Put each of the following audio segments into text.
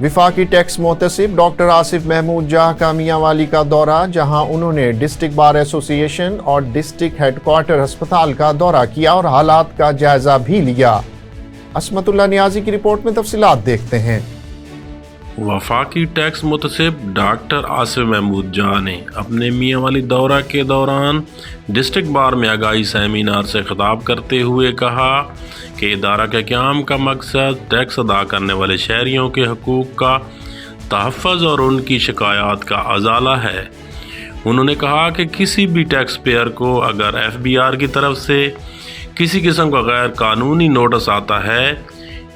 وفاقی ٹیکس محتسب ڈاکٹر آصف محمود جاہ کا میاں والی کا دورہ، جہاں انہوں نے ڈسٹرکٹ بار ایسوسی ایشن اور ڈسٹرکٹ ہیڈ کوارٹر ہسپتال کا دورہ کیا اور حالات کا جائزہ بھی لیا۔ عصمت اللہ نیازی کی رپورٹ میں تفصیلات دیکھتے ہیں۔ وفاقی ٹیکس محتسب ڈاکٹر آصف محمود جاہ نے اپنے میاں والی دورہ کے دوران ڈسٹرکٹ بار میں آگاہی سیمینار سے خطاب کرتے ہوئے کہا کہ ادارہ کے قیام کا مقصد ٹیکس ادا کرنے والے شہریوں کے حقوق کا تحفظ اور ان کی شکایات کا ازالہ ہے۔ انہوں نے کہا کہ کسی بھی ٹیکس پیئر کو اگر ایف بی آر کی طرف سے کسی قسم کا غیر قانونی نوٹس آتا ہے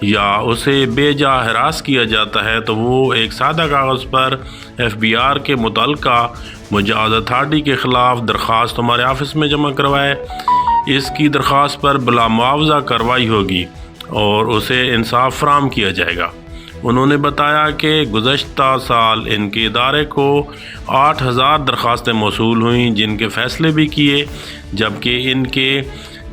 یا اسے بے جا ہراس کیا جاتا ہے تو وہ ایک سادہ کاغذ پر ایف بی آر کے متعلقہ مجاز اتھارٹی کے خلاف درخواست ہمارے آفس میں جمع کروائے۔ اس کی درخواست پر بلا معاوضہ کارروائی ہوگی اور اسے انصاف فراہم کیا جائے گا۔ انہوں نے بتایا کہ گزشتہ سال ان کے ادارے کو 8000 درخواستیں موصول ہوئیں جن کے فیصلے بھی کیے، جبکہ ان کے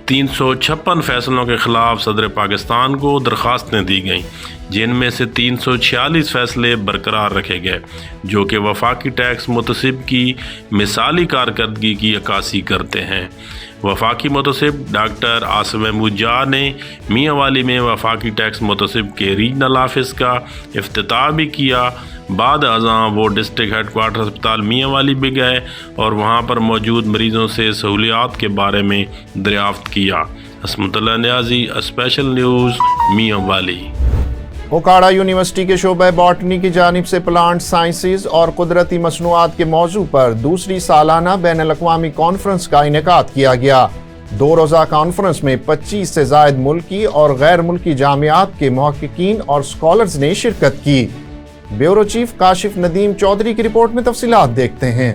356 فیصلوں کے خلاف صدر پاکستان کو درخواستیں دی گئیں، جن میں سے 346 فیصلے برقرار رکھے گئے، جو کہ وفاقی ٹیکس محتسب کی مثالی کارکردگی کی عکاسی کرتے ہیں۔ وفاقی محتسب ڈاکٹر آصف محمود جاہ نے میاں والی میں وفاقی ٹیکس محتسب کے ریجنل آفس کا افتتاح بھی کیا۔ بعد ازاں وہ ڈسٹرکٹ ہیڈ کوارٹر ہسپتال میاں والی بھی گئے اور وہاں پر موجود مریضوں سے سہولیات کے بارے میں دریافت کیا۔ عصمت اللہ نیازی، اسپیشل نیوز، میاں والی۔ اوکاڑا یونیورسٹی کے شعبہ باٹنی کی جانب سے پلانٹ سائنسز اور قدرتی مصنوعات کے موضوع پر دوسری سالانہ بین الاقوامی کانفرنس کا انعقاد کیا گیا۔ 2 روزہ کانفرنس میں 25 سے زائد ملکی اور غیر ملکی جامعات کے محققین اور اسکالرز نے شرکت کی۔ بیورو چیف کاشف ندیم چودھری کی رپورٹ میں تفصیلات دیکھتے ہیں۔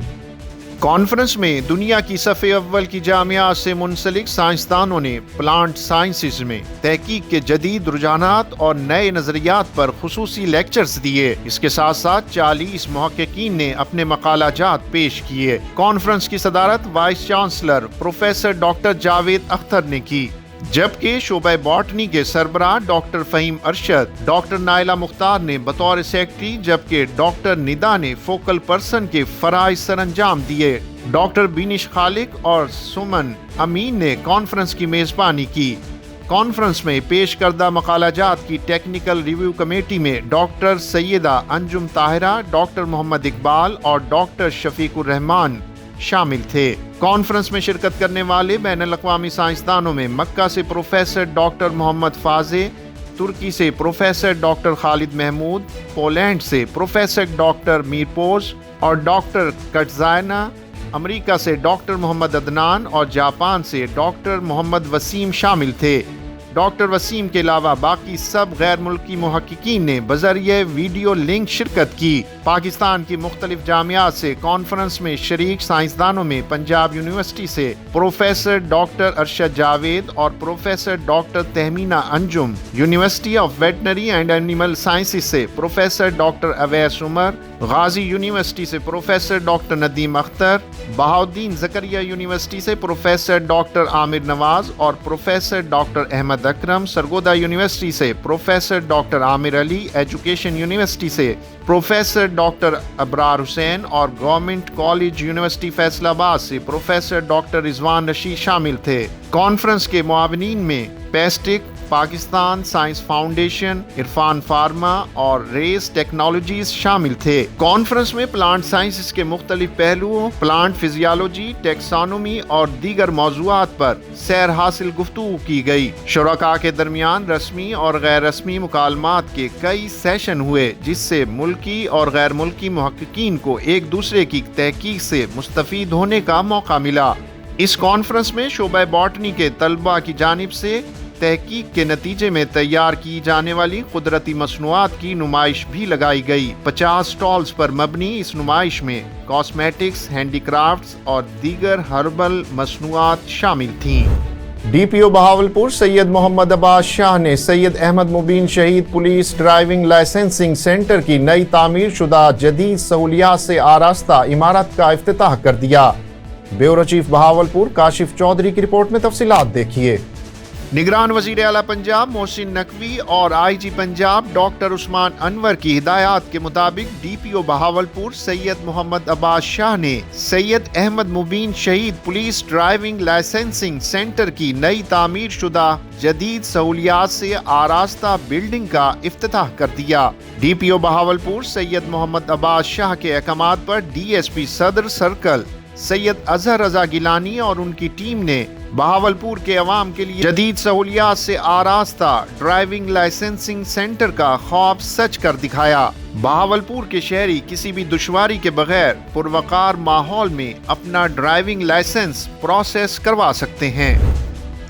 کانفرنس میں دنیا کی صف اول کی جامعات سے منسلک سائنسدانوں نے پلانٹ سائنسز میں تحقیق کے جدید رجحانات اور نئے نظریات پر خصوصی لیکچرز دیے۔ اس کے ساتھ ساتھ 40 محققین نے اپنے مقالہ جات پیش کیے۔ کانفرنس کی صدارت vice chancellor professor doctor Javed Akhtar نے کی، جبکہ شعبہ باٹنی کے سربراہ ڈاکٹر فہیم ارشد، ڈاکٹر نائلہ مختار نے بطور سیکرٹری، جبکہ ڈاکٹر ندا نے فوکل پرسن کے فرائض سر انجام دیے۔ ڈاکٹر بینش خالق اور سمن امین نے کانفرنس کی میزبانی کی۔ کانفرنس میں پیش کردہ مقالہ جات کی ٹیکنیکل ریویو کمیٹی میں ڈاکٹر سیدہ انجم طاہرہ، ڈاکٹر محمد اقبال اور ڈاکٹر شفیق الرحمان شامل تھے۔ کانفرنس میں شرکت کرنے والے بین الاقوامی سائنسدانوں میں مکہ سے پروفیسر ڈاکٹر محمد فازے، ترکی سے پروفیسر ڈاکٹر خالد محمود، پولینڈ سے پروفیسر ڈاکٹر میرپوز اور ڈاکٹر کٹزائنا، امریکہ سے ڈاکٹر محمد عدنان اور جاپان سے ڈاکٹر محمد وسیم شامل تھے۔ ڈاکٹر وسیم کے علاوہ باقی سب غیر ملکی محققین نے بذریعہ ویڈیو لنک شرکت کی۔ پاکستان کی مختلف جامعات سے کانفرنس میں شریک سائنسدانوں میں پنجاب یونیورسٹی سے پروفیسر ڈاکٹر ارشد جاوید اور professor doctor Tahmina Anjum, university of veterinary and animal sciences سے professor doctor Awais Umar, Ghazi university سے professor doctor Nadeem Akhtar, Bahauddin Zakariya university سے پروفیسر ڈاکٹر عامر نواز اور professor doctor Ahmad Akram, Sargodha university سے professor doctor Amir Ali, education university سے پروفیسر ڈاکٹر ابرار حسین اور گورنمنٹ کالج یونیورسٹی فیصل آباد سے پروفیسر ڈاکٹر رضوان رشید شامل تھے۔ کانفرنس کے معاونین میں PASTIC, Pakistan science foundation, Irfan pharma اور ریس ٹیکنالوجیز شامل تھے۔ کانفرنس میں پلانٹ سائنسز کے مختلف پہلوؤں، پلانٹ فزیالوجی، ٹیکسانومی اور دیگر موضوعات پر سیر حاصل گفتگو کی گئی۔ شرکاء کے درمیان رسمی اور غیر رسمی مکالمات کے کئی سیشن ہوئے، جس سے ملکی اور غیر ملکی محققین کو ایک دوسرے کی تحقیق سے مستفید ہونے کا موقع ملا۔ اس کانفرنس میں شعبہ باٹنی کے طلباء کی جانب سے تحقیق کے نتیجے میں تیار کی جانے والی قدرتی مصنوعات کی نمائش بھی لگائی گئی۔ 50 سٹالز پر مبنی اس نمائش میں کاسمیٹکس، ہینڈی کرافٹس اور دیگر ہربل مصنوعات شامل تھیں۔ ڈی پی او بہاولپور سید محمد عباس شاہ نے سید احمد مبین شہید پولیس ڈرائیونگ لائسنسنگ سینٹر کی نئی تعمیر شدہ جدید سہولیات سے آراستہ عمارت کا افتتاح کر دیا۔ بیورو چیف بہاولپور کاشف چودھری کی رپورٹ میں تفصیلات دیکھیے۔ निगरान वजीर आला पंजाब मोहसिन नकवी और IG पंजाब डॉक्टर उस्मान अनवर की हिदायत के मुताबिक DPO बहावलपुर सैयद मोहम्मद अब्बास शाह ने सैयद अहमद मुबीन शहीद पुलिस ड्राइविंग लाइसेंसिंग सेंटर की नई तामीर शुदा जदीद सहूलियात से आरास्ता बिल्डिंग का इफ्तिताह कर दिया। DPO बहावलपुर सैयद मोहम्मद अब्बास शाह के अहकामात पर DSP सदर सर्कल सैयद अजहर रजा गिलानी और उनकी टीम ने बहावलपुर के अवाम के लिए जदीद सहूलियात से आरास्ता ड्राइविंग लाइसेंसिंग सेंटर का ख्वाब सच कर दिखाया। बहावलपुर के शहरी किसी भी दुश्वारी के बगैर पुरवकार माहौल में अपना ड्राइविंग लाइसेंस प्रोसेस करवा सकते हैं।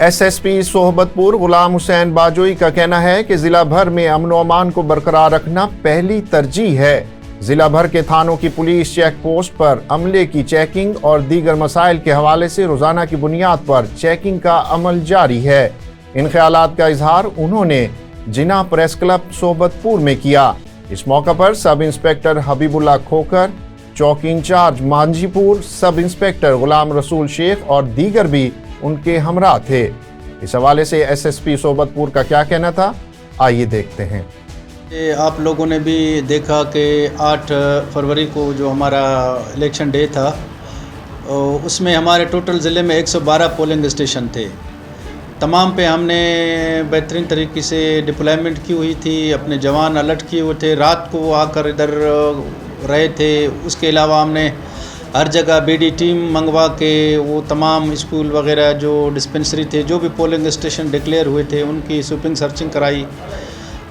SSP सोहबतपुर गुलाम हुसैन बाजोई का कहना है कि जिला भर में अमन व अमान को बरकरार रखना पहली तरजीह है। जिला भर के थानों की पुलिस चेक पोस्ट पर अमले की चेकिंग और दीगर मसाइल के हवाले से रोजाना की बुनियाद पर चेकिंग का अमल जारी है। इन ख्यालात का इजहार उन्होंने जिना प्रेस क्लब सोहबतपुर में किया। इस मौका पर सब इंस्पेक्टर हबीबुल्ला खोकर, चौकी in charge Manjhipur, sub inspector Ghulam Rasool Sheikh और दीगर भी उनके हमरा थे। इस हवाले से SSP सोहबतपुर का क्या कहना था, आइए देखते हैं। आप लोगों ने भी देखा कि 8 फरवरी को जो हमारा इलेक्शन डे था उसमें हमारे टोटल ज़िले में 112 पोलिंग स्टेशन थे। तमाम पे हमने बेहतरीन तरीके से डिप्लॉयमेंट की हुई थी, अपने जवान अलर्ट किए हुए थे, रात को आकर इधर रहे थे। उसके अलावा हमने हर जगह BD टीम मंगवा के वो तमाम स्कूल वगैरह जो डिस्पेंसरी थे, जो भी पोलिंग स्टेशन डिक्लेयर हुए थे, उनकी स्वीपिंग सर्चिंग कराई।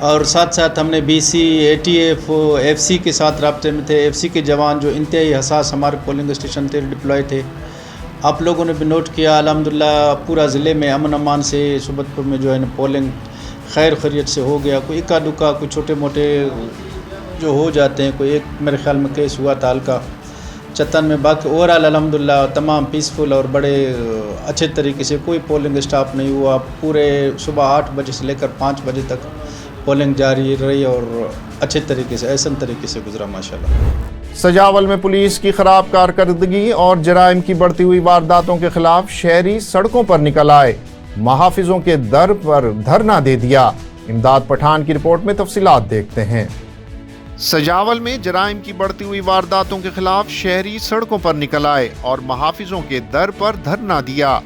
और साथ साथ हमने BC, ATF, FC के साथ राब्ते में थे। FC के जवान जो इंतहाई हसास हमारे पोलिंग स्टेशन थे डिप्लॉय थे। आप लोगों ने भी नोट किया, अल्हम्दुलिल्लाह पूरा ज़िले में अमन अमान से सोहबतपुर में जो है ना पोलिंग खैर खैरियत से हो गया। कोई इक्का दुक्का कोई छोटे मोटे जो हो जाते हैं, कोई एक मेरे ख्याल में केस हुआ था हल्का चतन में, बाकी ओवरऑल अल्हम्दुलिल्लाह तमाम पीसफुल और बड़े अच्छे तरीके से कोई पोलिंग स्टाफ नहीं हुआ। पूरे सुबह 8 बजे से लेकर 5 बजे तक पोलिंग जारी रही और अच्छे तरीके से एहसन तरीके से गुजरा माशाल्लाह। सजावल में पुलिस की खराब कारकर्दगी और जराइम की बढ़ती हुई वारदातों के खिलाफ शहरी सड़कों पर निकल आए, महाफिजों के दर पर धरना दे दिया। इमदाद पठान की रिपोर्ट में तफसीलात देखते हैं। सजावल में जराइम की बढ़ती हुई वारदातों के खिलाफ शहरी सड़कों पर निकल आए और महाफिजों के दर पर धरना दिया।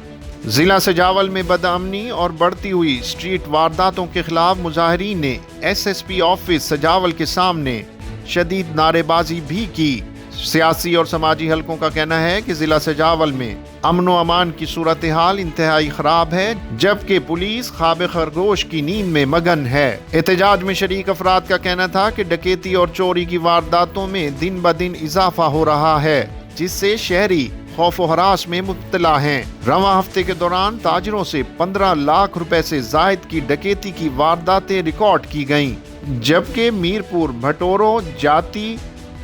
जिला सजावल में बदअमनी और बढ़ती हुई स्ट्रीट वारदातों के खिलाफ मुजाहिरीन ने SSP ऑफिस सजावल के सामने शदीद नारेबाजी भी की। सियासी और समाजी हलकों का कहना है कि जिला सजावल में अमन व अमान की सूरत हाल इंतहाई खराब है, जबकि पुलिस ख्वाब खरगोश की नींद में मगन है। एहतजाज में शरीक अफराद का कहना था कि डकैती और चोरी की वारदातों में दिन ब दिन इजाफा हो रहा है, जिससे शहरी खौफ व हरास में मुब्तला हैं। रवां हफ्ते के दौरान ताजिरों से 15 लाख रुपए से जायद की डकैती की वारदातें रिकॉर्ड की गईं, जबकि मीरपुर, भटोरो, जाती,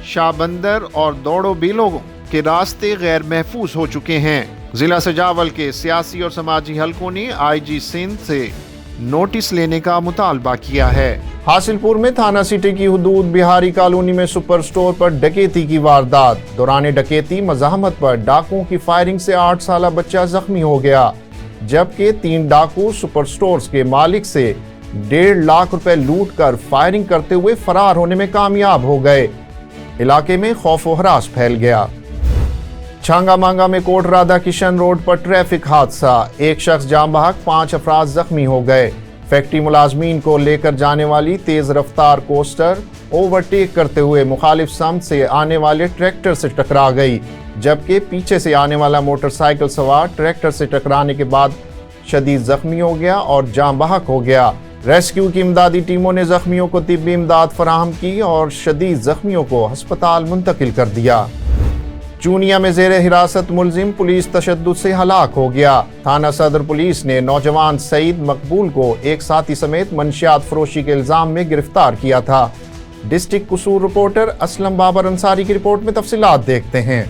शाहबंदर और दौड़ो बिलों के रास्ते गैर महफूज हो चुके हैं। जिला सजावल के सियासी और समाजी हलकों ने IG सिंध से नोटिस लेने का मुतालबा किया है। हासिलपुर में थाना सिटी की हुदूद बिहारी कॉलोनी में सुपर स्टोर पर डकैती की वारदात। दौरान डकैती मज़ाहमत पर डाकुओं की फायरिंग से 8 साला बच्चा जख्मी हो गया, जबकि 3 डाकू सुपर स्टोर्स के मालिक से 1.5 लाख रुपए लूट कर फायरिंग करते हुए फरार होने में कामयाब हो गए। इलाके में खौफ व हरास फैल गया। छांगा मांगा में कोट राधा किशन रोड पर ट्रैफिक हादसा, एक शख्स जाम बहक, 5 अफराद जख्मी हो गए। फैक्ट्री मुलाजमीन को लेकर जाने वाली तेज रफ्तार कोस्टर ओवरटेक करते हुए मुखालिफ समत से आने वाले ट्रैक्टर से टकरा गई, जबकि पीछे से आने वाला मोटरसाइकिल सवार ट्रैक्टर से टकराने के बाद शदीद जख्मी हो गया और जाम बहक हो गया। रेस्क्यू की इमदादी टीमों ने जख्मियों को तिब्बी इमदाद फराहम की और शदीद जख्मियों को अस्पताल मुंतकिल कर दिया। चूनिया में जेर हिरासत मुलजिम पुलिस तशद्दुद से हलाक हो गया। थाना सदर पुलिस ने नौजवान सईद मकबूल को एक साथी समेत मंशियात फरोशी के इल्जाम में गिरफ्तार किया था। डिस्ट्रिक्ट कसूर रिपोर्टर असलम बाबर अंसारी की रिपोर्ट में तफसीलात देखते हैं।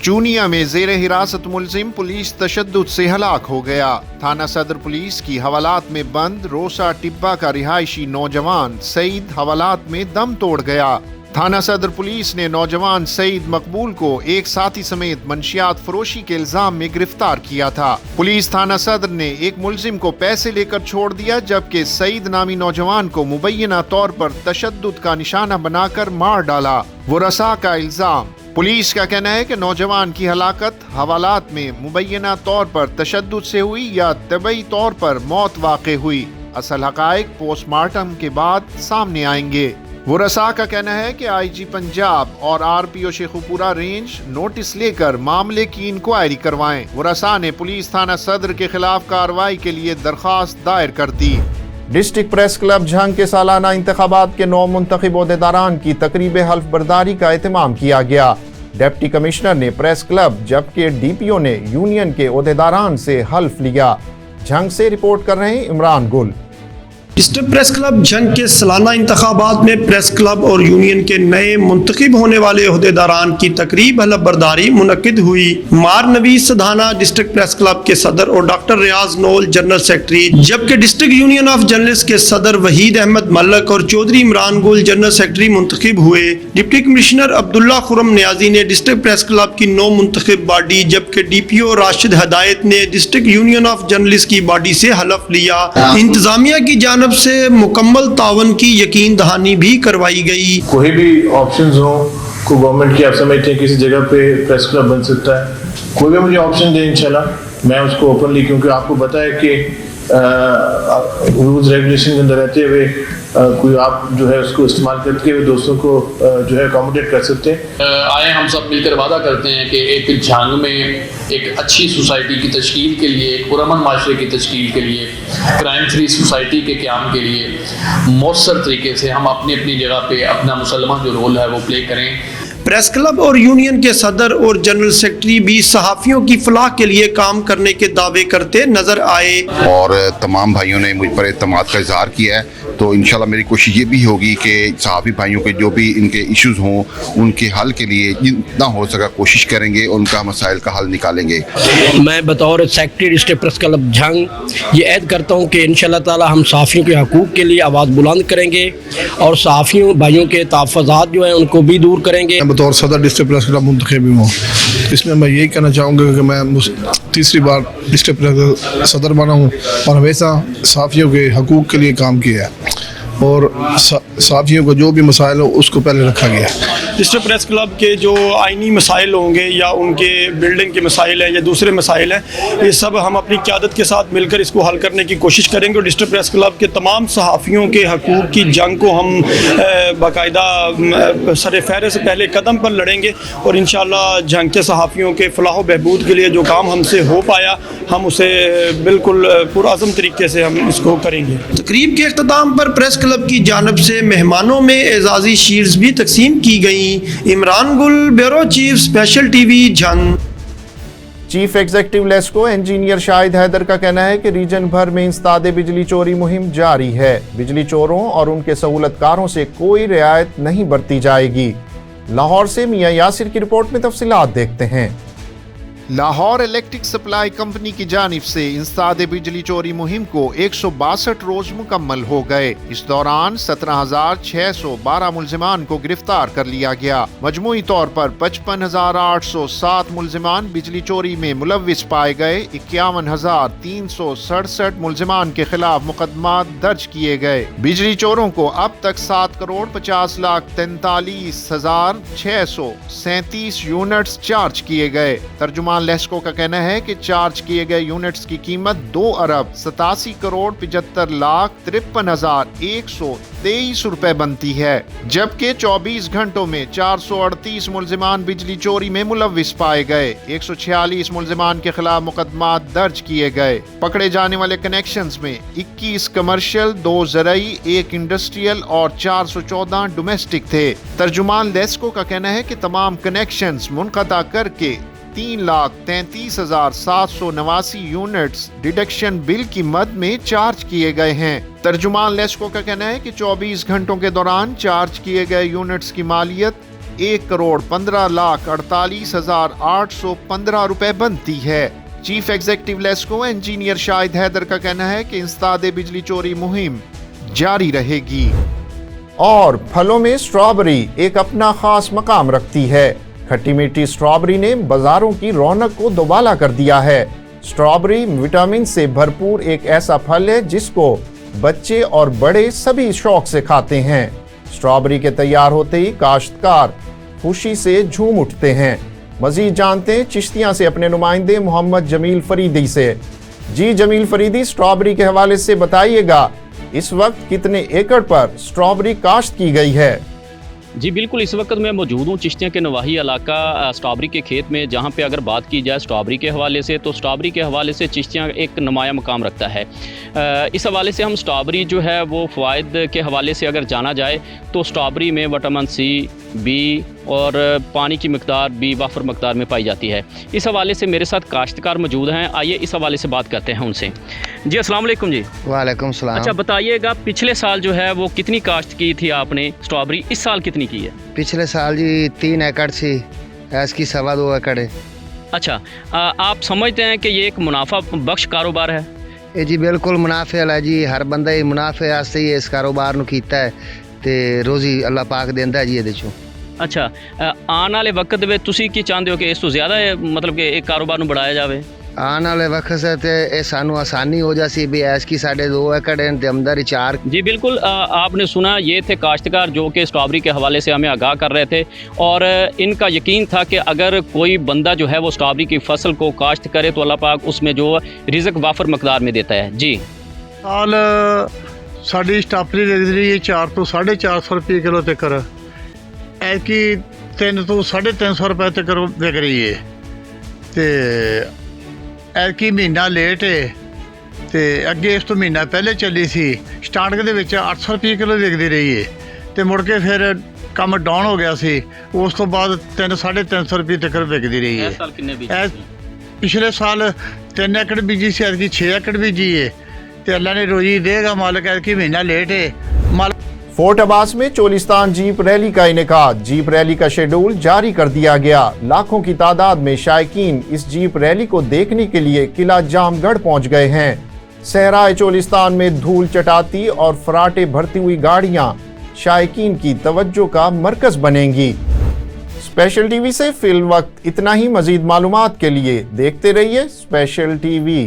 चूनिया में जेर हिरासत मुलजिम पुलिस तशद्दुद से हलाक हो गया। थाना सदर पुलिस की हवालात में बंद रोसा टिब्बा का रिहायशी नौजवान सईद हवालात में दम तोड़ गया। थाना सदर पुलिस ने नौजवान सईद मकबूल को एक साथी समेत मंशियात फरोशी के इल्जाम में गिरफ्तार किया था। पुलिस थाना सदर ने एक मुलजिम को पैसे लेकर छोड़ दिया, जबकि सईद नामी नौजवान को मुबैना तौर पर तशद्दुद का निशाना बनाकर मार डाला। वो रसा का इल्जाम। पुलिस का कहना है कि नौजवान की हलाकत हवालात में मुबैना तौर पर तशद्दुद से हुई या तबई तौर पर मौत वाक़ हुई। असल हक़ाइक़ पोस्टमार्टम के बाद सामने आएंगे। वो रसा का कहना है कि आईजी पंजाब और आरपीओ शेखुपुरा रेंज नोटिस लेकर मामले की इंक्वायरी करवाएं। वो रसा ने पुलिस थाना सदर के खिलाफ कार्रवाई के लिए दरख्वास्त दायर कर दी। डिस्ट्रिक्ट प्रेस क्लब झंग के सालाना इंतखाबात के 9 मुंतखब ओहदेदारान की तकरीब हल्फ बर्दारी का एहतमाम किया गया। डिप्टी कमिश्नर ने प्रेस क्लब जबकि डीपीओ ने यूनियन के ओहदेदारान से हल्फ लिया। झंग से रिपोर्ट कर रहे हैं इमरान गुल। डिस्ट्रिक्ट प्रेस क्लब झंग के सालाना इंतखाबात में प्रेस क्लब और यूनियन के नए मुंतखब होने वाले ओहदेदारान की तकरीब हल्फ बर्दारी मुनक्किद हुई। मार नवीज सधाना डिस्ट्रिक्ट प्रेस क्लब के सदर और डॉक्टर रियाज नोल जनरल सेक्रेटरी, जबकि डिस्ट्रिक्ट यूनियन ऑफ जर्नलिस्ट के सदर वहीद अहमद मल्लक और चौधरी इमरान गुल जनरल सेक्रेटरी मुंतखब हुए। डिप्टी कमिश्नर अब्दुल्ला खुरम नियाजी ने डिस्ट्रिक्ट प्रेस क्लब की 9 मुंतखब बॉडी, जबकि डीपीओ राशिद हदायत ने डिस्ट्रिक्ट यूनियन ऑफ जर्नलिस्ट की बॉडी से हल्फ लिया। इंतजामिया की जानब से मुकम्मल तावन की यकीन दहानी भी करवाई गई। कोई भी ऑप्शंस हो को गवर्नमेंट की आप समझते हैं किसी जगह पे प्रेस क्लब बन सकता है, कोई भी मुझे ऑप्शन दे इंशाल्लाह मैं उसको ओपनली, क्योंकि आपको पता है कि रूल्स रेगुलेशन के अंदर रहते हुए कोई आप जो है उसको इस्तेमाल करके हुए दोस्तों को जो है अकोमोडेट कर सकते हैं। आए हम सब मिलकर वादा करते हैं कि एक झांग में एक अच्छी सोसाइटी की तश्कील के लिए, एक पुरअमन माशरे की तश्कील के लिए, क्राइम फ्री सोसाइटी के क़याम के लिए मौसर तरीके से हम अपनी अपनी जगह पे अपना मुसलमान जो रोल है वो प्ले करें। प्रेस क्लब और यूनियन के सदर और जनरल सेक्रेटरी भी सहाफ़ियों की फलाह के लिए काम करने के दावे करते नजर आए और तमाम भाइयों ने मुझ पर एतमाद का इजहार किया है। तो इंशाल्लाह मेरी कोशिश ये भी होगी कि सहाफ़ी भाइयों के जो भी इनके इश्यूज़ हों उनके हल के लिए जितना हो सका कोशिश करेंगे, उनका मसाइल का हल निकालेंगे। मैं बतौर secretary district press club Jhang ये ऐद करता हूँ कि इंशाल्लाह ताला हम सहाफ़ियों के हकूक़ के लिए आवाज़ बुलंद करेंगे और सहाफ़ियों भाइयों के तहफ़्फ़ुज़ात जो हैं उनको भी दूर करेंगे। बतौर सदर डिस्ट्रिक्ट प्रेस क्लब मुंतखब हूँ, इसमें मैं यही कहना चाहूँगा कि मैं तीसरी बार डिस्ट्रिक्ट प्रेस सदर बना हूँ और हमेशा सहाफ़ियों के हकूक़ के लिए काम किया है और सहाफ़ियों को जो भी मसाइल हो उसको पहले रखा गया है। डिस्ट्रिक्ट प्रेस क्लब के जो आइनी मसाइल होंगे या उनके बिल्डिंग के मसाइल हैं या दूसरे मसाइल हैं, ये सब हम अपनी क़यादत के साथ मिलकर इसको हल करने की कोशिश करेंगे और डिस्ट्रिक्ट प्रेस क्लब के तमाम सहाफ़ियों के हकूक़ की जंग को हम बाकायदा सर फहरे से पहले कदम पर लड़ेंगे और इंशाअल्लाह जंग के सहाफ़ियों के फलाह व बहबूद के लिए जो काम हमसे हो पाया हम उसे बिल्कुल पुरअज़म तरीके से हम इसको करेंगे। तकरीब के अख्ताम पर प्रेस क्लब की जानब से मेहमानों में एजाज़ी शील्ड्स भी तकसीम की गई। Imran Gul, bureau chief, special TV, Jhang. Chief executive LESCO engineer Shahid Haider का कहना है कि रीजन भर में इंस्तादे बिजली चोरी मुहिम जारी है। बिजली चोरों और उनके सहूलतकारों से कोई रियायत नहीं बरती जाएगी। लाहौर से मियां यासिर की रिपोर्ट में तफसीलात देखते हैं। लाहौर इलेक्ट्रिक सप्लाई कंपनी की जानिब से इंस्तादे बिजली चोरी मुहिम को 162 रोज मुकम्मल हो गए। इस दौरान 17,612 मुलजिमान को गिरफ्तार कर लिया गया। मजमूई तौर पर 55,807 मुलजिमान बिजली चोरी में मुलव्विस पाए गए। 51,367 मुलजिमान के खिलाफ मुकदमा दर्ज किए गए। बिजली चोरों को अब तक 7,50,43,637 यूनिट्स चार्ज किए गए। तर्जुमान लेस्को का कहना है कि चार्ज किए गए यूनिट्स की कीमत 2,87,75,53,123 रुपए बनती है, जबकि 24 घंटों में 438 मुलजिमान बिजली चोरी में मुलव्विस पाए गए। 146 मुलजिमान के खिलाफ मुकदमा दर्ज किए गए। पकड़े जाने वाले कनेक्शंस में 21 कमर्शियल, 2 ज़रई, 1 इंडस्ट्रियल और 414 डोमेस्टिक थे। तर्जुमान लेस्को का कहना है कि तमाम कनेक्शंस मुनक़ता करके 3,33,789 यूनिट्स डिडक्शन बिल की मद में चार्ज किए गए हैं। तर्जुमान लेस्को का कहना है कि 24 घंटों के दौरान चार्ज किए गए यूनिट्स की मालियत 1,15,48,815 रुपए बनती है। Chief executive LESCO engineer Shahid Haider का कहना है कि इंस्तादे बिजली चोरी मुहिम जारी रहेगी। और फलों में स्ट्रॉबेरी एक अपना खास मकाम रखती है। खट्टी मीठी स्ट्रॉबेरी ने बाजारों की रौनक को दोबाला कर दिया है। स्ट्रॉबेरी विटामिन से भरपूर एक ऐसा फल है जिसको बच्चे और बड़े सभी शौक से खाते हैं। स्ट्रॉबेरी के तैयार होते ही काश्तकार खुशी से झूम उठते हैं। मजीद जानते हैं चिश्तियां से अपने नुमाइंदे मोहम्मद जमील फरीदी से। जी जमील फरीदी, स्ट्रॉबेरी के हवाले से बताइएगा, इस वक्त कितने एकड़ पर स्ट्रॉबेरी काश्त की गई है? जी बिल्कुल, इस वक्त मैं मौजूद हूँ चिश्तियाँ के नवाही इलाका स्ट्रॉबेरी के खेत में, जहाँ पे अगर बात की जाए स्ट्रॉबेरी के हवाले से तो स्ट्रॉबेरी के हवाले से चिश्तियाँ एक नुमाया मकाम रखता है। इस हवाले से हम स्ट्रॉबेरी जो है वो फ़वाइद के हवाले से अगर जाना जाए तो स्ट्रॉबेरी में विटामिन सी, बी और पानी की मकदार भी वाफर मकदार में पाई जाती है। इस हवाले से मेरे साथ काश्तकार मौजूद हैं, आइए इस हवाले से बात करते हैं उनसे। जी अस्सलाम वालेकुम जी। वालेकुम सलाम। अच्छा बताइएगा, पिछले साल जो है वो कितनी काश्त की थी आपने स्ट्रॉबेरी, इस साल कितनी की है? पिछले साल जी 3 एकड़ थी, इसकी 2.25 एकड़ है। अच्छा, आप समझते हैं कि ये एक मुनाफा बख्श कारोबार है? ये जी बिल्कुल मुनाफे वाला जी, हर बंदा ही मुनाफे वास्ते ही इस कारोबार ਨੂੰ ਕੀਤਾ ਹੈ ਤੇ ਰੋਜ਼ੀ ਅੱਲਾਹ ਪਾਕ ਦਿੰਦਾ ਹੈ ਜੀ ਇਹਦੇ ਚੋਂ। ਅੱਛਾ, ਆਉਣ ਵਾਲੇ ਵਕਤ ਦੇ ਵਿੱਚ ਤੁਸੀਂ ਕੀ ਚਾਹੁੰਦੇ ਹੋ ਕਿ ਇਸ ਤੋਂ ਜ਼ਿਆਦਾ ਮਤਲਬ ਕਿ ਇਹ ਕਾਰੋਬਾਰ ਨੂੰ बढ़ाया ਜਾਵੇ? आने वाले वक्त से तो ये सानू आसानी हो जासी भी ऐसकी 2.5 एकड़ है ते अंदर ही 4। जी बिल्कुल, आपने सुना, ये थे काश्तकार जो कि स्ट्रॉबेरी के हवाले से हमें आगाह कर रहे थे और इनका यकीन था कि अगर कोई बंदा जो है वो स्ट्रॉबेरी की फसल को काश्त करे तो अल्लाह पाक उसमें जो रिज़्क वाफर मकदार में देता है। जी साल साड़ी स्ट्रॉबेरी विकदी रही है 4 तो 450 रुपये किलो तक, ऐसी 3 तो 350 रुपये तक विक रही है। तो ਐਤਕੀ ਮਹੀਨਾ ਲੇਟ ਹੈ ਤੇ ਅੱਗੇ ਇਸ ਤੋਂ ਮਹੀਨਾ ਪਹਿਲੇ ਚੱਲੀ ਸੀ। ਸਟਾਰਟਿੰਗ ਦੇ ਵਿੱਚ 800 ਰੁਪਏ ਕਿਲੋ ਵਿਕਦੀ ਰਹੀ ਹੈ ਤੇ ਮੁੜ ਕੇ ਫਿਰ ਕੰਮ ਡਾਊਨ ਹੋ ਗਿਆ ਸੀ। ਉਸ ਤੋਂ ਬਾਅਦ 300-350 ਰੁਪਏ ਤੱਕ ਵਿਕਦੀ ਰਹੀ ਹੈ। ਇਸ ਸਾਲ ਕਿੰਨੇ ਬੀਜੀ? ਪਿਛਲੇ ਸਾਲ 3 ਏਕੜ ਬੀਜੀ ਸੀ, ਐਤਕੀ 6 ਏਕੜ ਬੀਜੀ ਹੈ ਤੇ ਅੱਲਾ ਨੇ ਰੋਜੀ ਦੇਗਾ ਮਾਲਕ। ਐਤਕੀ महीना लेट है मालक। फोर्ट अब्बास में चोलिस्तान जीप रैली का इनेकाद। जीप रैली का शेड्यूल जारी कर दिया गया। लाखों की तादाद में शायकीन इस जीप रैली को देखने के लिए किला जामगढ़ पहुंच गए हैं। सहराए चोलिस्तान में धूल चटाती और फराटे भरती हुई गाड़ियां शायकीन की तवज्जो का मरकज बनेंगी। स्पेशल टीवी से फिल वक्त इतना ही। मजीद मालूमात के लिए देखते रहिए स्पेशल टीवी।